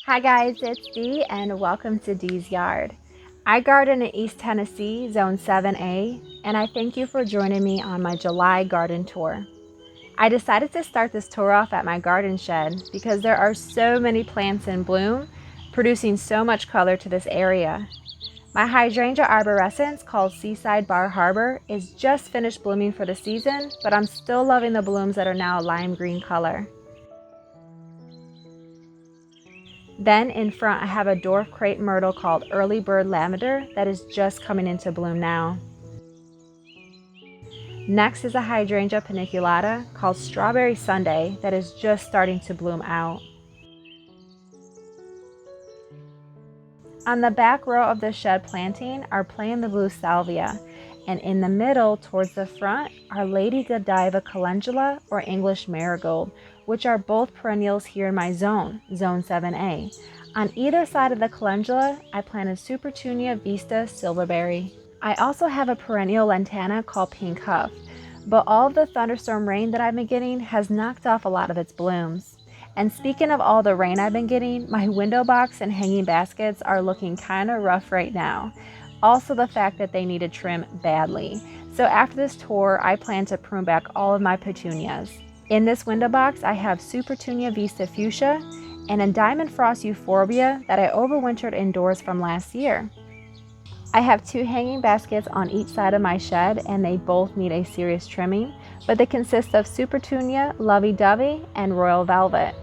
Hi guys, it's Dee and welcome to Dee's Yard. I garden in East Tennessee, Zone 7A, and I thank you for joining me on my July garden tour. I decided to start this tour off at my garden shed because there are so many plants in bloom, producing so much color to this area. My hydrangea arborescens, called Seaside Bar Harbor, is just finished blooming for the season, but I'm still loving the blooms that are now lime green color. Then in front I have a dwarf crepe myrtle called Early Bird Lavender that is just coming into bloom now. Next is a hydrangea paniculata called Strawberry Sundae that is just starting to bloom out. On the back row of the shed planting are Plain the Blue Salvia, and in the middle towards the front are Lady Godiva calendula or English marigold, which are both perennials here in my zone, Zone 7A. On either side of the calendula, I planted Supertunia Vista Silverberry. I also have a perennial lantana called Pink Huff, but all of the thunderstorm rain that I've been getting has knocked off a lot of its blooms. And speaking of all the rain I've been getting, my window box and hanging baskets are looking kind of rough right now. Also the fact that they need a trim badly. So after this tour, I plan to prune back all of my petunias. In this window box, I have Supertunia Vista Fuchsia and a Diamond Frost Euphorbia that I overwintered indoors from last year. I have two hanging baskets on each side of my shed and they both need a serious trimming, but they consist of Supertunia, Lovey Dovey, and Royal Velvet.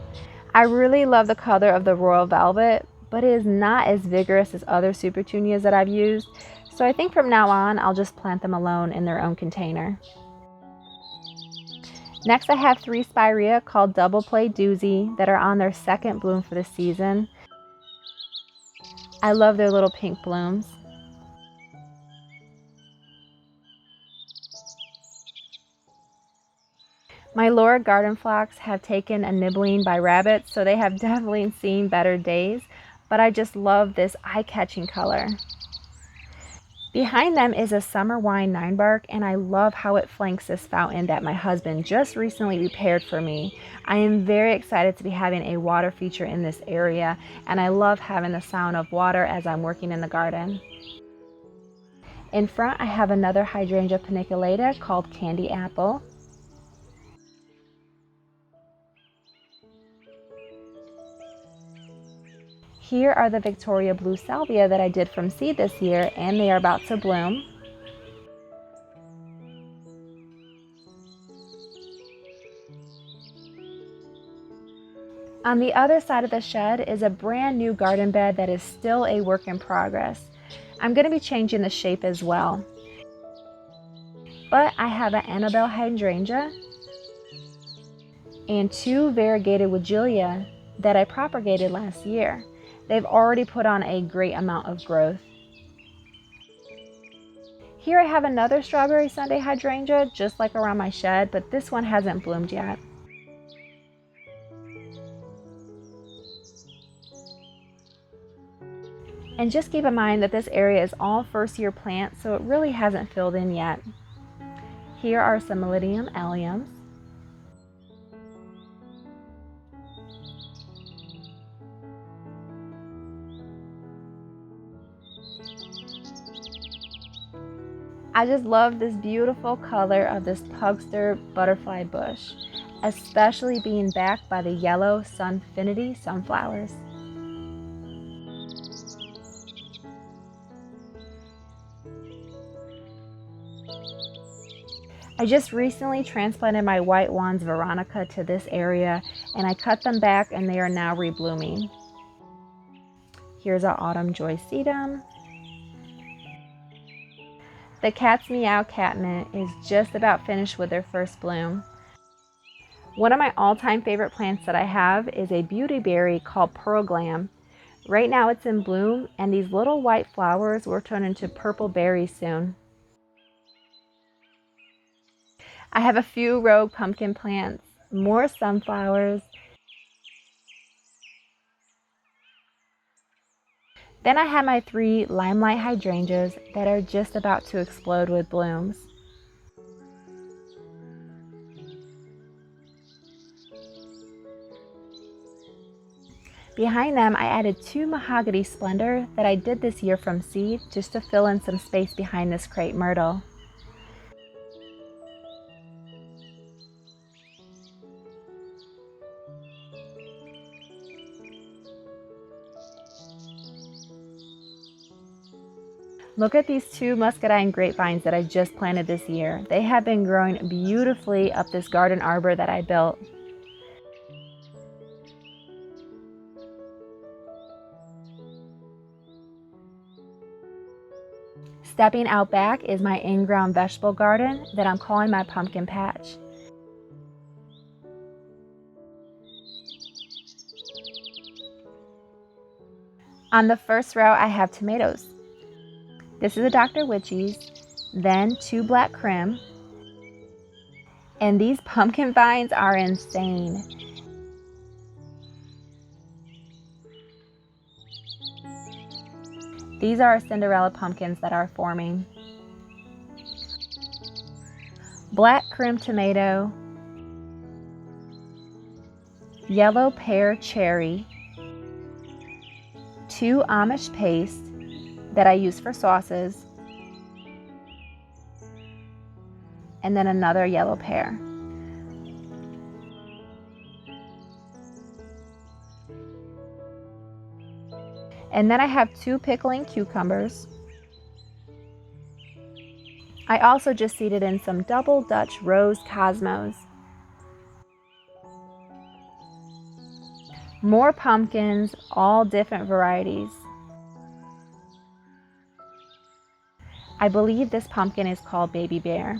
I really love the color of the Royal Velvet, but it is not as vigorous as other Supertunias that I've used, so I think from now on I'll just plant them alone in their own container. Next I have three Spirea called Double Play Doozy that are on their second bloom for the season. I love their little pink blooms. My Laura garden phlox have taken a nibbling by rabbits, so they have definitely seen better days, but I just love this eye-catching color. Behind them is a summer wine 9-bark, and I love how it flanks this fountain that my husband just recently repaired for me. I am very excited to be having a water feature in this area, and I love having the sound of water as I'm working in the garden. In front I have another hydrangea paniculata called Candy Apple. Here are the Victoria Blue Salvia that I did from seed this year, and they are about to bloom. On the other side of the shed is a brand new garden bed that is still a work in progress. I'm going to be changing the shape as well. But I have an Annabelle hydrangea and two variegated Wigelia that I propagated last year. They've already put on a great amount of growth. Here I have another Strawberry Sundae hydrangea just like around my shed, but this one hasn't bloomed yet. And just keep in mind that this area is all first-year plants, so it really hasn't filled in yet. Here are some Millennium alliums. I just love this beautiful color of this Pugster butterfly bush, especially being backed by the yellow Sunfinity sunflowers. I just recently transplanted my White Wands Veronica to this area, and I cut them back and they are now reblooming. Here's our Autumn Joy sedum. The Cat's Meow catmint is just about finished with their first bloom. One of my all-time favorite plants that I have is a beauty berry called Pearl Glam. Right now it's in bloom, and these little white flowers will turn into purple berries soon. I have a few rogue pumpkin plants, more sunflowers. Then I have my three Limelight hydrangeas that are just about to explode with blooms. Behind them, I added 2 mahogany splendor that I did this year from seed just to fill in some space behind this crepe myrtle. Look at these 2 muscadine grapevines that I just planted this year. They have been growing beautifully up this garden arbor that I built. Stepping out back is my in-ground vegetable garden that I'm calling my pumpkin patch. On the first row, I have tomatoes. This is a Dr. Witchy's, then 2 black Krim, and these pumpkin vines are insane. These are our Cinderella pumpkins that are forming. Black Krim tomato, yellow pear cherry, 2 Amish paste that I use for sauces, and then another yellow pear. And then I have 2 pickling cucumbers. I also just seeded in some double Dutch rose cosmos. More pumpkins, all different varieties. I believe this pumpkin is called Baby Bear.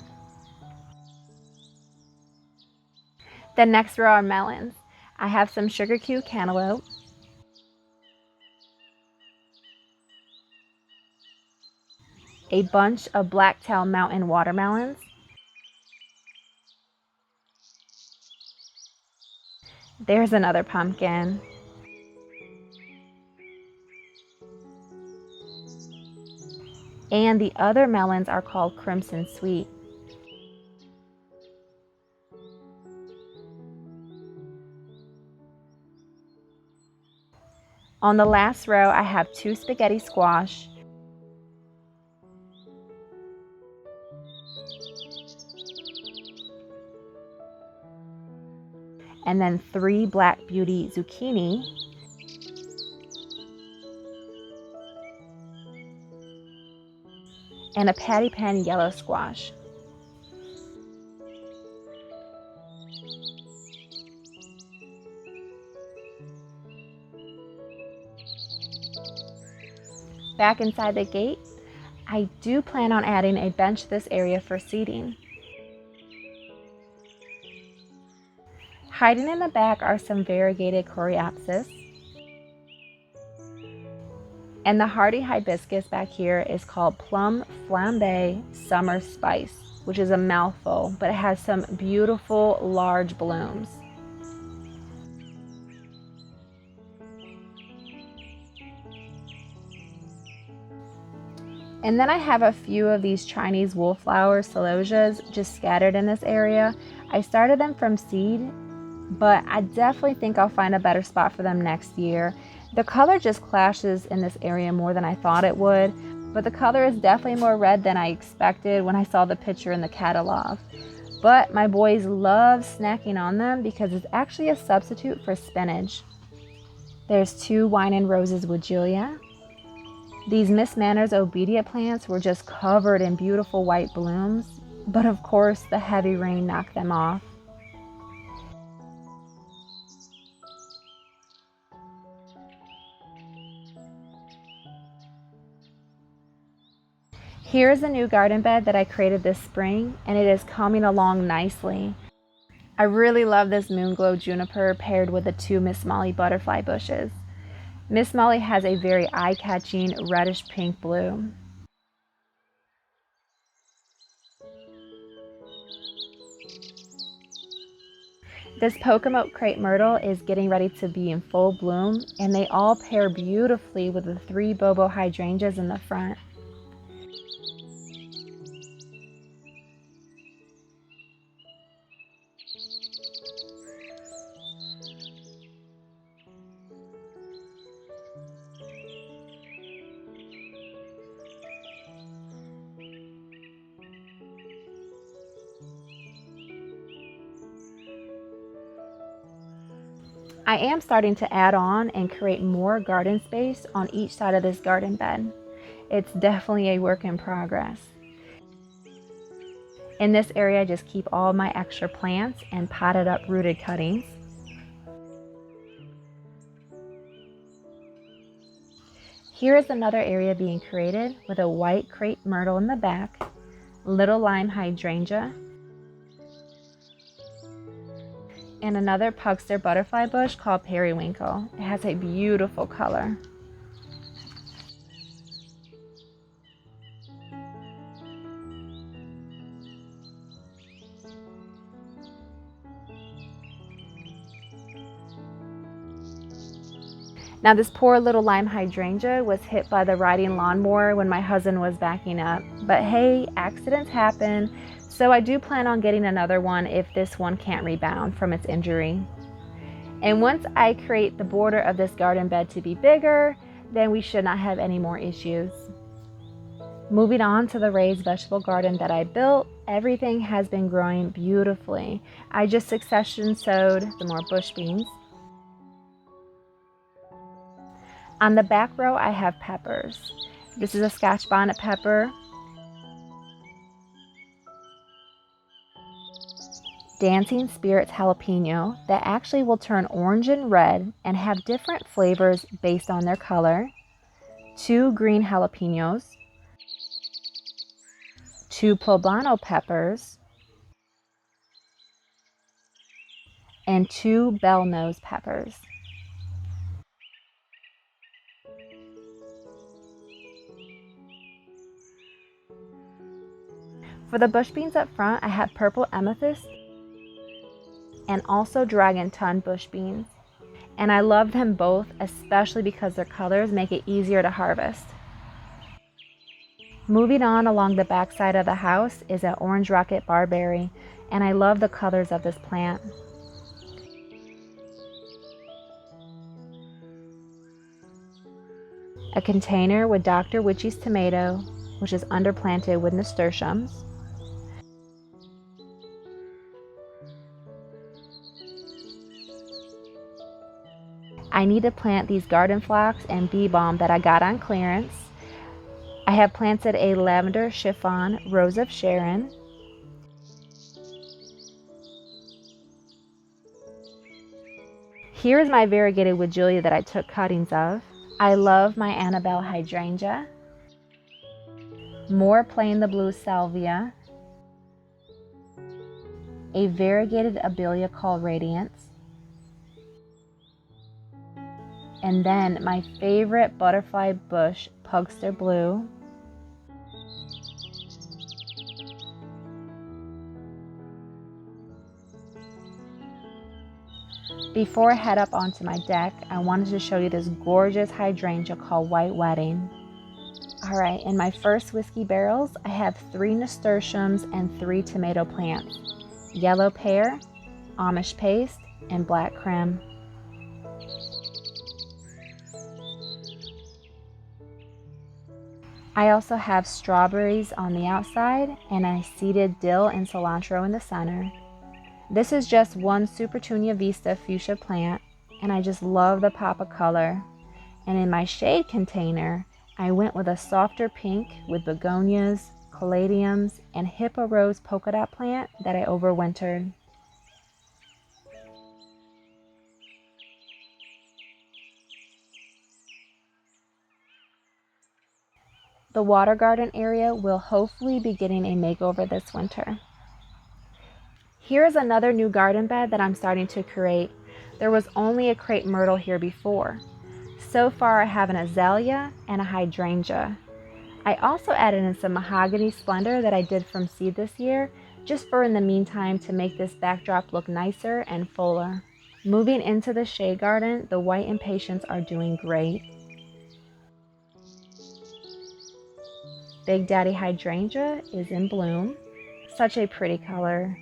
The next row are melons. I have some sugar cube cantaloupe, a bunch of blacktail mountain watermelons, there's another pumpkin, and the other melons are called Crimson Sweet. On the last row, I have 2 spaghetti squash, and then 3 Black Beauty zucchini, and a patty pan yellow squash. Back inside the gate, I do plan on adding a bench to this area for seating. Hiding in the back are some variegated coreopsis. And the hardy hibiscus back here is called Plum Flambe Summer Spice, which is a mouthful, but it has some beautiful large blooms. And then I have a few of these Chinese wallflower celosias just scattered in this area. I started them from seed, but I definitely think I'll find a better spot for them next year. The color just clashes in this area more than I thought it would, but the color is definitely more red than I expected when I saw the picture in the catalog. But my boys love snacking on them because it's actually a substitute for spinach. There's 2 wine and roses Woodgelia. These Miss Manners obedient plants were just covered in beautiful white blooms, but of course the heavy rain knocked them off. Here's a new garden bed that I created this spring, and it is coming along nicely. I really love this Moonglow juniper paired with the 2 Miss Molly butterfly bushes. Miss Molly has a very eye-catching reddish pink bloom. This Pocomoke crepe myrtle is getting ready to be in full bloom, and they all pair beautifully with the 3 Bobo hydrangeas in the front. I am starting to add on and create more garden space on each side of this garden bed. It's definitely a work in progress. In this area, I just keep all my extra plants and potted up rooted cuttings. Here is another area being created with a white crepe myrtle in the back, little lime hydrangea, and another pugster butterfly bush called periwinkle. It has a beautiful color. Now this poor little lime hydrangea was hit by the riding lawnmower when my husband was backing up. But hey, accidents happen, so I do plan on getting another one if this one can't rebound from its injury. And once I create the border of this garden bed to be bigger, then we should not have any more issues. Moving on to the raised vegetable garden that I built, everything has been growing beautifully. I just succession sowed some more bush beans. On the back row, I have peppers. This is a Scotch bonnet pepper, Dancing Spirits jalapeno that actually will turn orange and red and have different flavors based on their color, 2 green jalapenos, 2 poblano peppers, and 2 bell nose peppers. For the bush beans up front, I have purple amethyst and also dragon ton bush beans. And I love them both, especially because their colors make it easier to harvest. Moving on along the back side of the house is an orange rocket barberry, and I love the colors of this plant. A container with Dr. Witchy's tomato, which is underplanted with nasturtiums. I need to plant these garden phlox and bee balm that I got on clearance. I have planted a lavender chiffon rose of Sharon. Here is my variegated woodjulia that I took cuttings of. I love my Annabelle hydrangea. More plain the blue salvia. A variegated abelia called Radiance. And then my favorite butterfly bush, Pugster Blue. Before I head up onto my deck, I wanted to show you this gorgeous hydrangea called White Wedding. Alright, in my first whiskey barrels, I have 3 nasturtiums and 3 tomato plants. Yellow pear, Amish paste, and black creme. I also have strawberries on the outside, and I seeded dill and cilantro in the center. This is just one Supertunia Vista fuchsia plant, and I just love the pop of color. And in my shade container, I went with a softer pink with begonias, caladiums, and hippo rose polka dot plant that I overwintered. The water garden area will hopefully be getting a makeover this winter. Here is another new garden bed that I'm starting to create. There was only a crepe myrtle here before. So far I have an azalea and a hydrangea. I also added in some mahogany splendor that I did from seed this year, just for in the meantime to make this backdrop look nicer and fuller. Moving into the shade garden, the white impatiens are doing great. Big Daddy hydrangea is in bloom. Such a pretty color.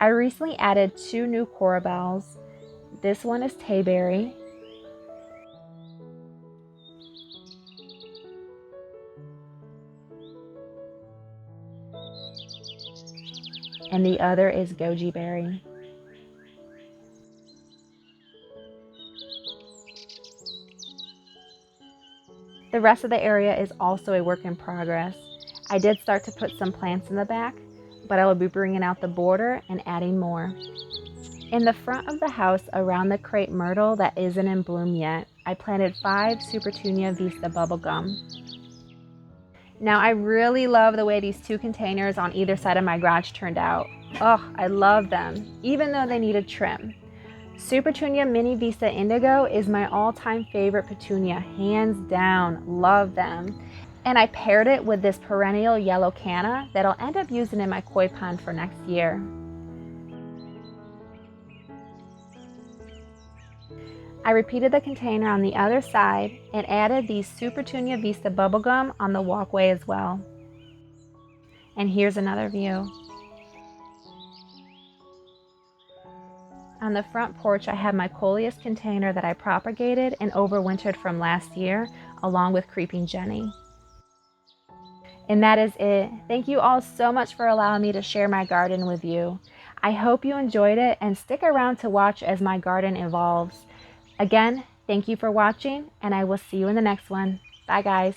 I recently added 2 new corabels. This one is Tayberry. and the other is goji berry. The rest of the area is also a work in progress. I did start to put some plants in the back, but I will be bringing out the border and adding more. In the front of the house, around the crepe myrtle that isn't in bloom yet, I planted 5 Supertunia Vista bubblegum. Now I really love the way these 2 containers on either side of my garage turned out. Oh, I love them, even though they needed trim. Supertunia Mini Vista Indigo is my all-time favorite petunia, hands down, love them. And I paired it with this perennial yellow canna that I'll end up using in my koi pond for next year. I repeated the container on the other side and added these Supertunia Vista bubblegum on the walkway as well. And here's another view. On the front porch, I have my coleus container that I propagated and overwintered from last year, along with Creeping Jenny. And that is it. Thank you all so much for allowing me to share my garden with you. I hope you enjoyed it and stick around to watch as my garden evolves. Again, thank you for watching, and I will see you in the next one. Bye, guys.